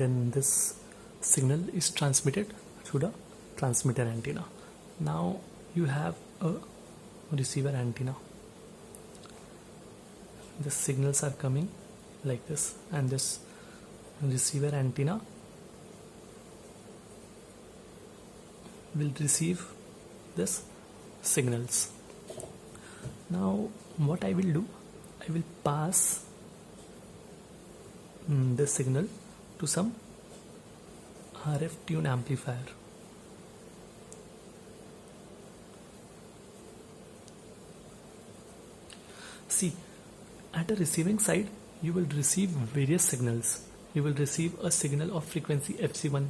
then this signal is transmitted through the transmitter antenna. Now you have a receiver antenna. The signals are coming like this, and this receiver antenna will receive this signals. Now what I will do, I will pass this signal to some RF tune amplifier. See, at the receiving side you will receive various signals. You will receive a signal of frequency FC1,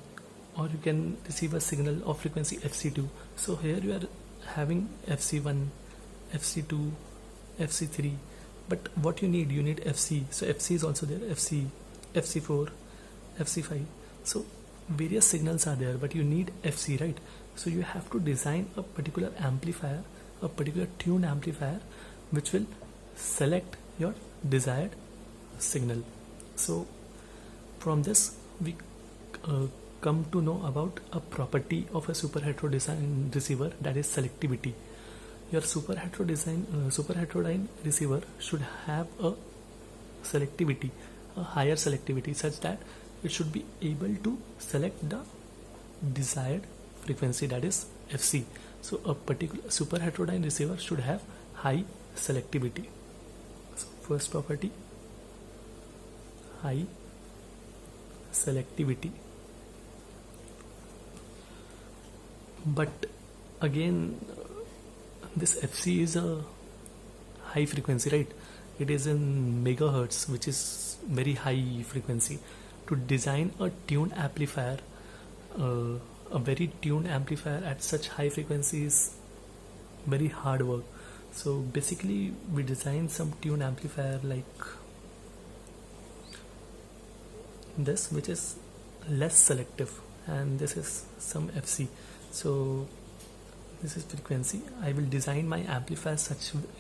or you can receive a signal of frequency FC2. So here you are having FC1, FC2, FC3, but what you need FC. So FC is also there, FC, FC4, FC5. So various signals are there, but you need FC, right? So you have to design a particular amplifier, a particular tune amplifier, which will select your desired signal. So from this we come to know about a property of a superheterodyne receiver, that is selectivity. Your superheterodyne receiver should have a selectivity, a higher selectivity, such that it should be able to select the desired frequency, that is FC. So a particular superheterodyne receiver should have high selectivity. So first property, high selectivity. But again, this FC is a high frequency, right? It is in megahertz, which is very high frequency. To design a tuned amplifier, a very tuned amplifier at such high frequency is very hard work. So basically we design some tuned amplifier like this, which is less selective, and this is some FC. So this is frequency. I will design my amplifier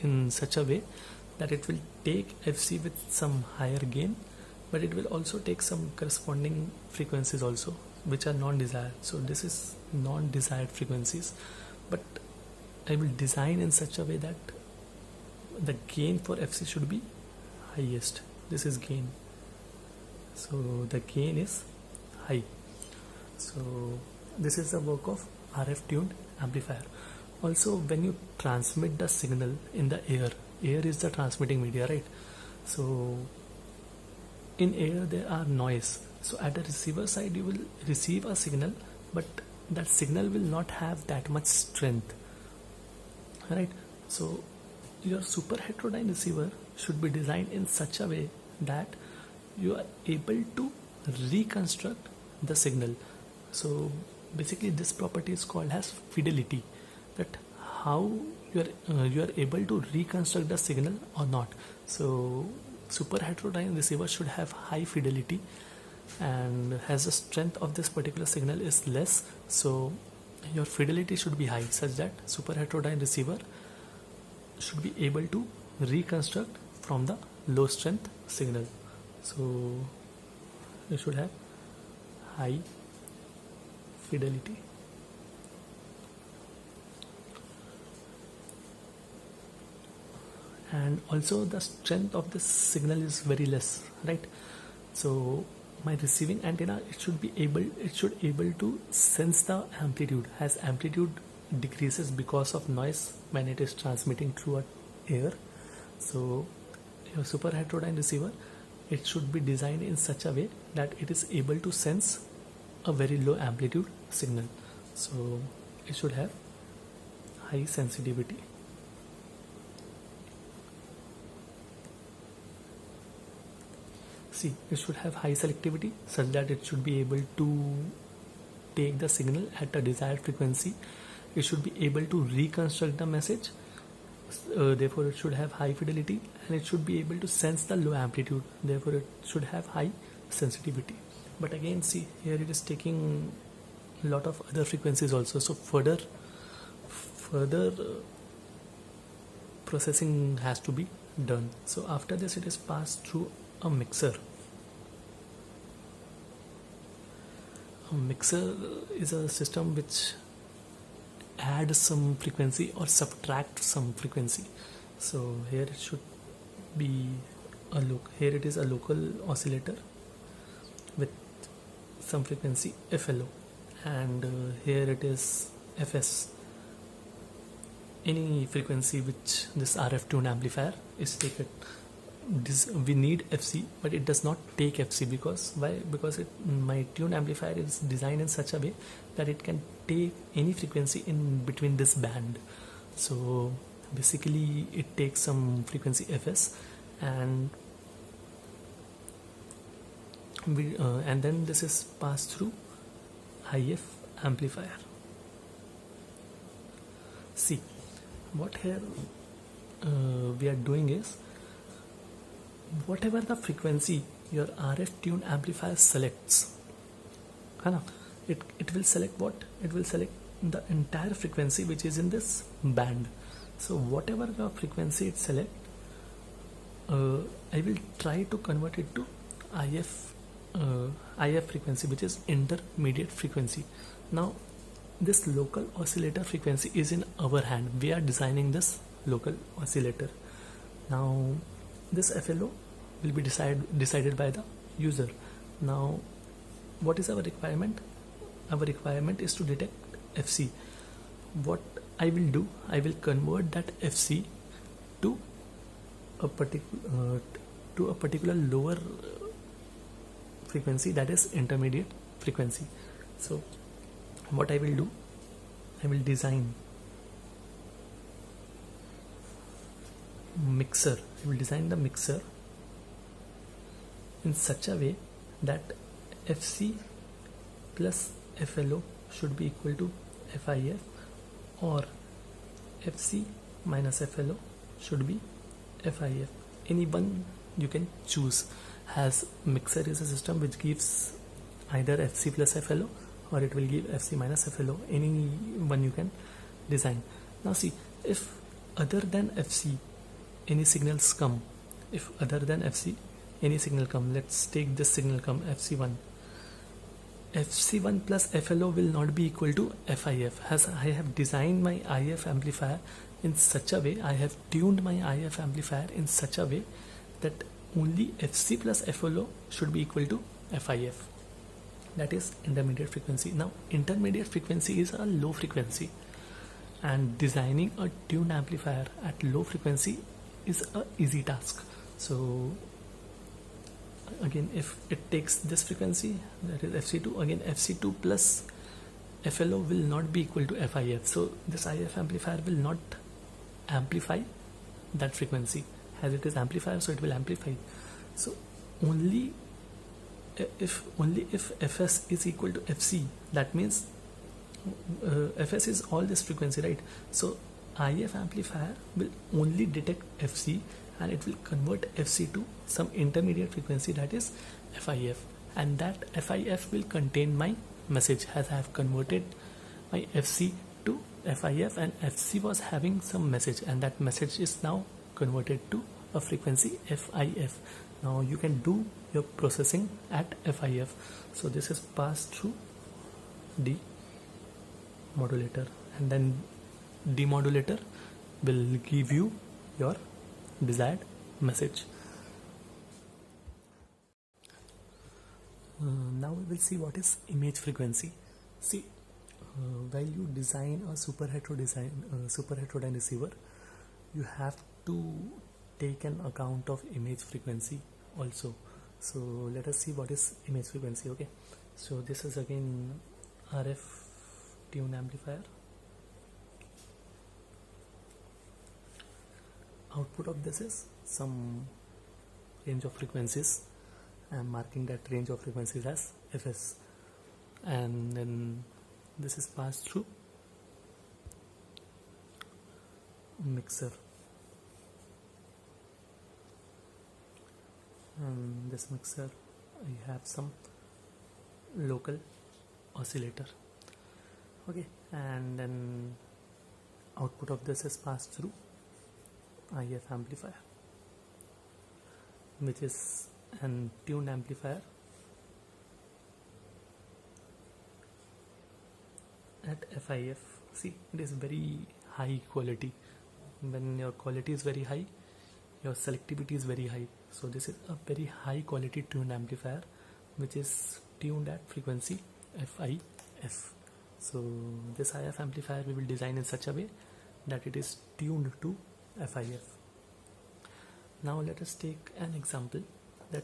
in such a way that it will take FC with some higher gain, but it will also take some corresponding frequencies also, which are non-desired. So this is non-desired frequencies, but I will design in such a way that the gain for FC should be highest. This is gain, so the gain is high. So this is the work of RF tuned amplifier. Also, when you transmit the signal in the air is the transmitting media, right? So in air there are noise. So at the receiver side you will receive a signal, but that signal will not have that much strength, right? So your superheterodyne receiver should be designed in such a way that you are able to reconstruct the signal. So basically this property is called as fidelity, that how you are able to reconstruct the signal or not. So superheterodyne receiver should have high fidelity, and as the strength of this particular signal is less, so your fidelity should be high, such that superheterodyne receiver should be able to reconstruct from the low strength signal. So you should have high fidelity. And also the strength of this signal is very less, right? So my receiving antenna, it should able to sense the amplitude, as amplitude decreases because of noise when it is transmitting through air. So your superheterodyne receiver, it should be designed in such a way that it is able to sense a very low amplitude signal. So it should have high sensitivity. See, it should have high selectivity, such that it should be able to take the signal at a desired frequency. It should be able to reconstruct the message. Therefore it should have high fidelity, and it should be able to sense the low amplitude. Therefore it should have high sensitivity. But again, see, here it is taking a lot of other frequencies also. So further processing has to be done. So after this, it is passed through a mixer. a mixer is a system which adds some frequency or subtract some frequency. So here it should be here it is a local oscillator with some frequency FLO, and here it is FS, any frequency which this RF tuned amplifier is taken. We need FC, but it does not take FC. Because why? Because my tuned amplifier is designed in such a way that it can take any frequency in between this band. So basically it takes some frequency FS, and then this is passed through IF amplifier. See, what here we are doing is, whatever the frequency your RF tuned amplifier selects, it will select what? It will select the entire frequency which is in this band. So whatever the frequency it select, I will try to convert it to IF frequency, which is intermediate frequency. Now this local oscillator frequency is in our hand. We are designing this local oscillator. Now this FLO will be decided by the user. Now what is our requirement? Our requirement is to detect FC. What I will do, I will convert that FC to a particular lower frequency, that is intermediate frequency. So what I will do, I will design mixer. I will design the mixer in such a way that FC plus FLO should be equal to FIF, or FC minus FLO should be FIF. Any one you can choose, as mixer is a system which gives either FC plus FLO or it will give FC minus FLO. Any one you can design. Now see, if other than FC any signals come, let's take this signal come FC1. FC1 plus FLO will not be equal to FIF, as I have designed my IF amplifier in such a way, I have tuned my IF amplifier in such a way that only FC plus FLO should be equal to FIF, that is intermediate frequency. Now intermediate frequency is a low frequency, and designing a tuned amplifier at low frequency is a easy task. So again, if it takes this frequency, that is FC2, again FC2 plus FLO will not be equal to FIF. So this IF amplifier will not amplify that frequency, as it is amplifier, so it will amplify. So only if FS is equal to FC, that means FS is all this frequency, right? So IF amplifier will only detect FC, and it will convert FC to some intermediate frequency, that is FIF, and that FIF will contain my message, as I have converted my FC to FIF, and FC was having some message, and that message is now converted to a frequency FIF. Now you can do your processing at FIF. So this is passed through demodulator, and then demodulator will give you your desired message. Now we will see what is image frequency. See, while you design a superheterodyne receiver, you have to take an account of image frequency also. So let us see what is image frequency. Okay, so this is again RF tuned amplifier. Output of this is some range of frequencies. I am marking that range of frequencies as FS, and then this is passed through mixer, and this mixer I have some local oscillator. Okay, and then output of this is passed through IF amplifier, which is an tuned amplifier at FIF. See, it is very high quality. When your quality is very high, your selectivity is very high. So this is a very high quality tuned amplifier which is tuned at frequency FIF. So this IF amplifier we will design in such a way that it is tuned to FIF. Now let us take an example. That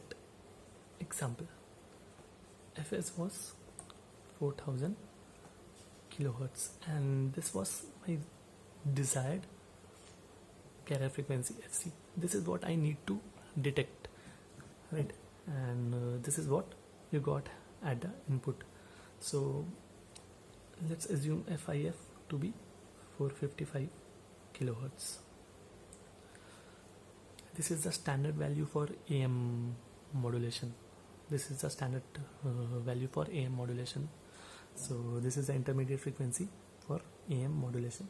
example, FS was 4000 kilohertz and this was my desired carrier frequency FC. This is what I need to detect, right? And this is what you got at the input. So let's assume FIF to be 455 kilohertz. This is the standard value for AM modulation. This is the standard value for AM modulation. So this is the intermediate frequency for AM modulation.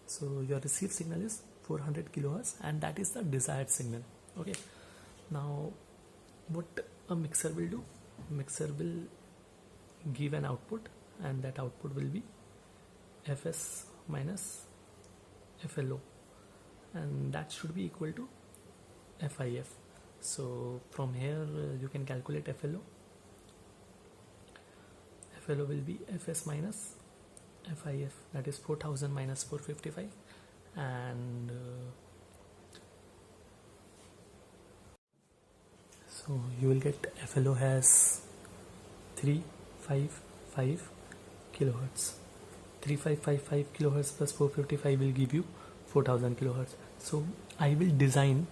So your received signal is 400 kilohertz and that is the desired signal. Okay. Now what a mixer will do? Mixer will give an output and that output will be FS minus FLO and that should be equal to FIF. So from here you can calculate FLO. FLO will be FS minus FIF, that is 4000 minus 455, and so you will get FLO has 355 kilohertz. 3555 kilohertz plus 455 will give you 4000 kilohertz. So I will design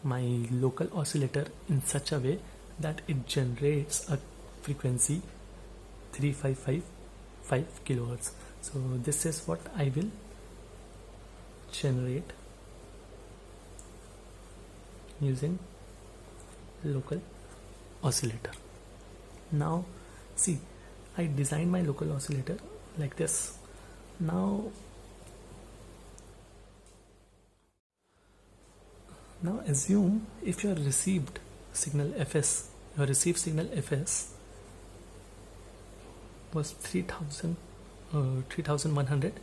my local oscillator in such a way that it generates a frequency 3555 kilohertz. So this is what I will generate using local oscillator. Now see, I designed my local oscillator like this. Now assume if your received signal FS, your received signal FS was 3100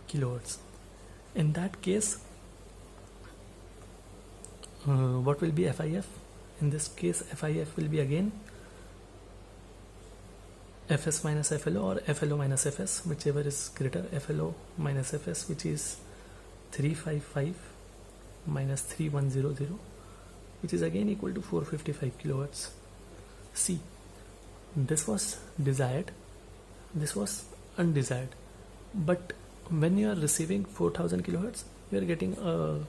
kilohertz. In that case, what will be FIF? In this case, FIF will be again FS minus FLO or FLO minus FS, whichever is greater. FLO minus FS, which is 355 minus 3100, which is again equal to 455 kilohertz. See, this was desired, this was undesired, but when you are receiving 4000 kilohertz, you are getting a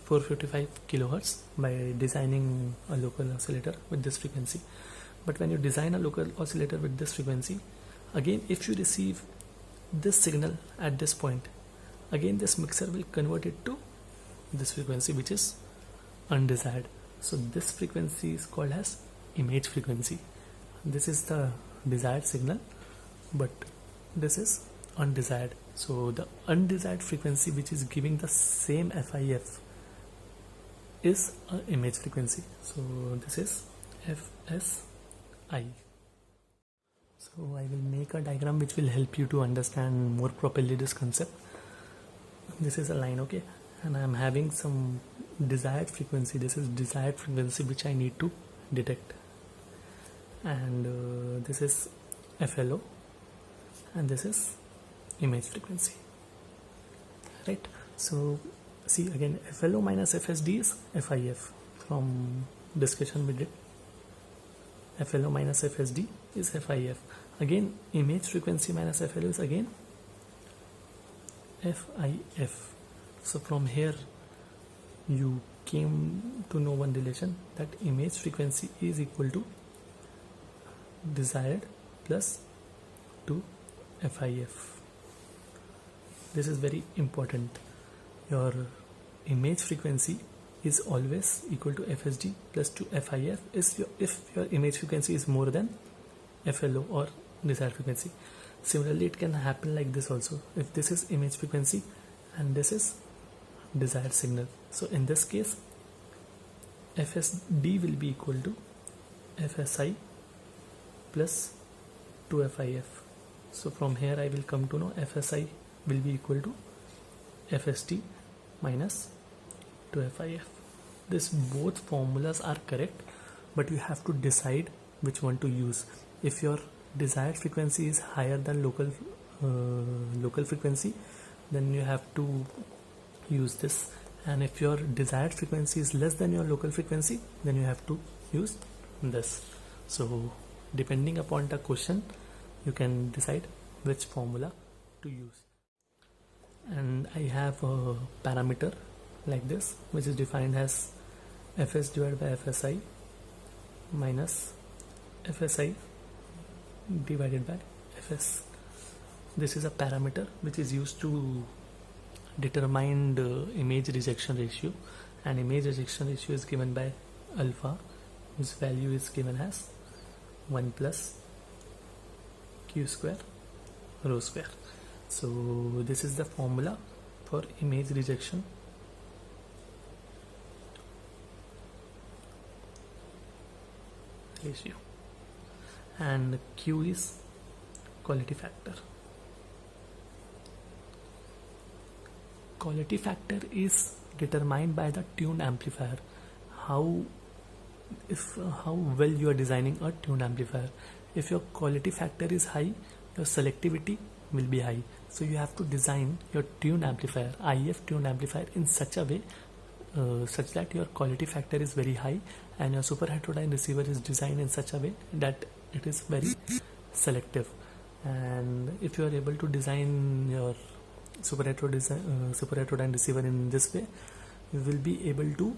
455 kilohertz by designing a local oscillator with this frequency. But when you design a local oscillator with this frequency, again if you receive this signal at this point, again this mixer will convert it to this frequency which is undesired. So this frequency is called as image frequency. This is the desired signal, but this is undesired. So the undesired frequency which is giving the same FIF is an image frequency. So this is FSI. So I will make a diagram which will help you to understand more properly this concept. This is a line, okay, and I am having some desired frequency. This is desired frequency which I need to detect, and this is FLO and this is image frequency, right? So see, again FLO minus FSD is FIF. From discussion we did, FLO minus FSD is FIF. Again image frequency minus FLO is again FIF. So from here you came to know one relation, that image frequency is equal to desired plus 2 FIF. This is very important. Your image frequency is always equal to FSD plus 2 FIF if your image frequency is more than FLO or desired frequency. Similarly, it can happen like this also. If this is image frequency and this is desired signal, so in this case FSD will be equal to FSI plus 2 FIF. So from here I will come to know FSI will be equal to FST minus 2FIF. This both formulas are correct, but you have to decide which one to use. If your desired frequency is higher than local frequency, then you have to use this, and if your desired frequency is less than your local frequency, then you have to use this. So depending upon the question, you can decide which formula to use. And I have a parameter like this, which is defined as Fs divided by Fsi minus Fsi divided by Fs. This is a parameter which is used to determine the image rejection ratio, and image rejection ratio is given by alpha, whose value is given as 1 plus q square rho square. So this is the formula for image rejection ratio, and q is quality factor. Quality factor is determined by the tuned amplifier, how well you are designing a tuned amplifier. If your quality factor is high, your selectivity will be high. So you have to design your tuned amplifier, IF tuned amplifier, in such a way such that your quality factor is very high, and your superheterodyne receiver is designed in such a way that it is very selective. And if you are able to design your superheterodyne receiver in this way, you will be able to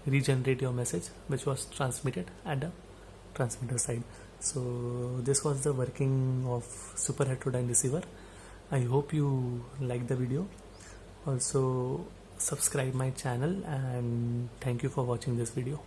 regenerate your message which was transmitted at the transmitter side. So this was the working of superheterodyne receiver. I hope you like the video. Also subscribe my channel, and thank you for watching this video.